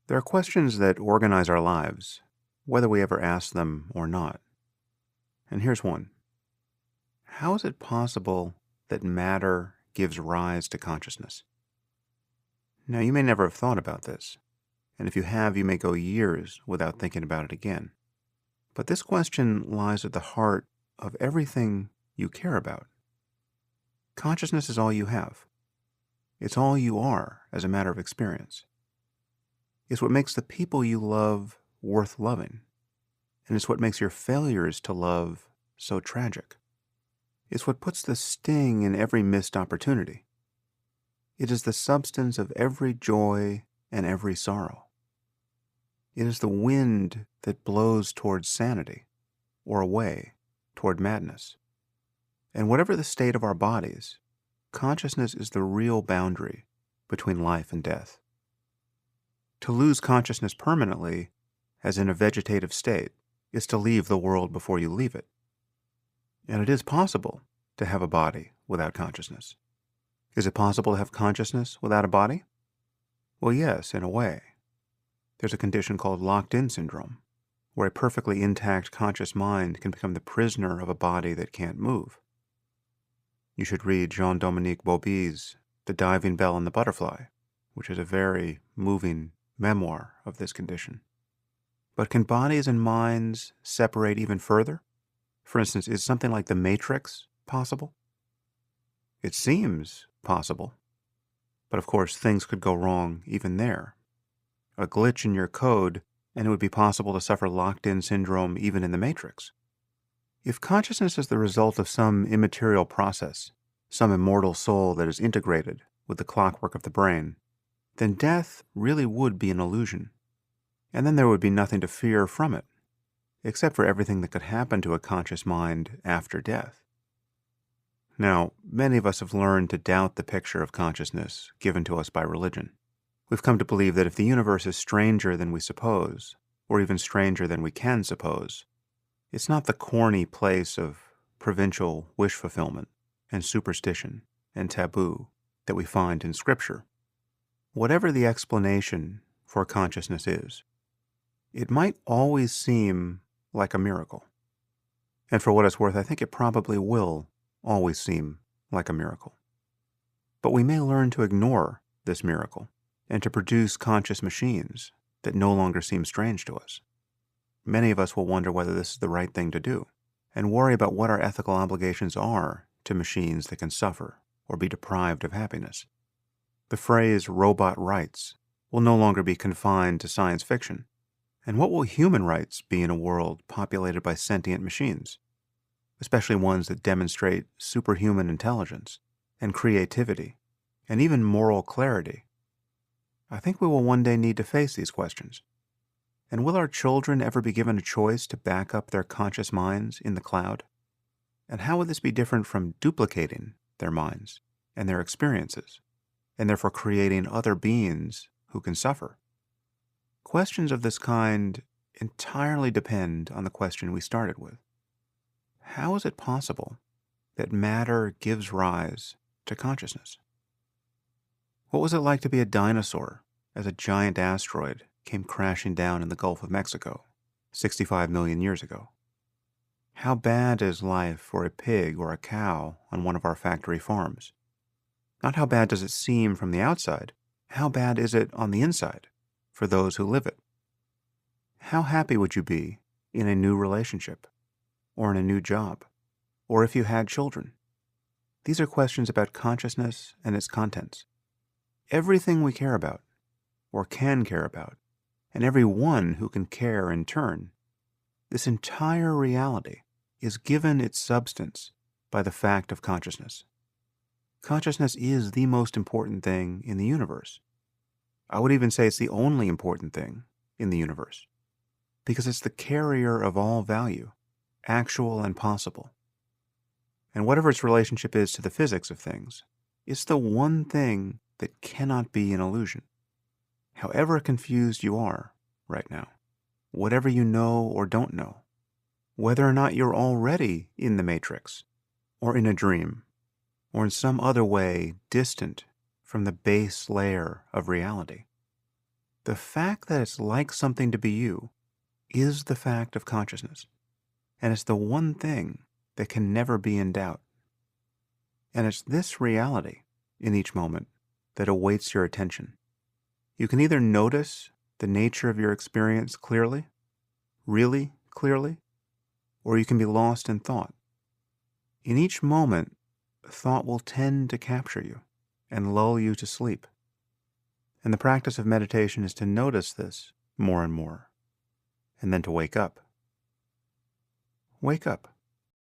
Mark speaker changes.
Speaker 1: There are questions that organize our lives, whether we ever ask them or not. And here's one. How is it possible that matter gives rise to consciousness? Now, you may never have thought about this, and if you have, you may go years without thinking about it again. But this question lies at the heart of everything you care about. Consciousness is all you have. It's all you are as a matter of experience. It's what makes the people you love worth loving, and it's what makes your failures to love so tragic. It's what puts the sting in every missed opportunity. It is the substance of every joy and every sorrow. It is the wind that blows towards sanity or away toward madness. And whatever the state of our bodies, consciousness is the real boundary between life and death. To lose consciousness permanently, as in a vegetative state, is to leave the world before you leave it. And it is possible to have a body without consciousness. Is it possible to have consciousness without a body? Well, yes, in a way. There's a condition called locked-in syndrome, where a perfectly intact conscious mind can become the prisoner of a body that can't move. You should read Jean-Dominique Bauby's The Diving Bell and the Butterfly, which is a very moving memoir of this condition. But can bodies and minds separate even further? For instance, is something like the Matrix possible? It seems possible. But of course, things could go wrong even there. A glitch in your code, and it would be possible to suffer locked-in syndrome even in the Matrix. If consciousness is the result of some immaterial process, some immortal soul that is integrated with the clockwork of the brain, then death really would be an illusion. And then there would be nothing to fear from it, except for everything that could happen to a conscious mind after death. Now, many of us have learned to doubt the picture of consciousness given to us by religion. We've come to believe that if the universe is stranger than we suppose, or even stranger than we can suppose, it's not the corny place of provincial wish fulfillment and superstition and taboo that we find in Scripture. Whatever the explanation for consciousness is, it might always seem like a miracle. And for what it's worth, I think it probably will always seem like a miracle. But we may learn to ignore this miracle and to produce conscious machines that no longer seem strange to us. Many of us will wonder whether this is the right thing to do and worry about what our ethical obligations are to machines that can suffer or be deprived of happiness. The phrase robot rights will no longer be confined to science fiction. And what will human rights be in a world populated by sentient machines, especially ones that demonstrate superhuman intelligence and creativity and even moral clarity? I think we will one day need to face these questions. And will our children ever be given a choice to back up their conscious minds in the cloud? And how would this be different from duplicating their minds and their experiences, and therefore creating other beings who can suffer? Questions of this kind entirely depend on the question we started with. How is it possible that matter gives rise to consciousness? What was it like to be a dinosaur as a giant asteroid came crashing down in the Gulf of Mexico 65 million years ago? How bad is life for a pig or a cow on one of our factory farms? Not how bad does it seem from the outside, how bad is it on the inside for those who live it? How happy would you be in a new relationship, or in a new job, or if you had children? These are questions about consciousness and its contents. Everything we care about, or can care about, and every one who can care in turn, this entire reality is given its substance by the fact of consciousness. Consciousness is the most important thing in the universe. I would even say it's the only important thing in the universe, because it's the carrier of all value, actual and possible. And whatever its relationship is to the physics of things, it's the one thing that cannot be an illusion. However confused you are right now, whatever you know or don't know, whether or not you're already in the Matrix, or in a dream, or in some other way distant from the base layer of reality, The fact that it's like something to be you is the fact of consciousness, and it's the one thing that can never be in doubt. And it's this reality in each moment that awaits your attention. You can either notice the nature of your experience clearly, really clearly, or you can be lost in thought. In each moment, thought will tend to capture you and lull you to sleep. And the practice of meditation is to notice this more and more, and then to wake up. Wake up.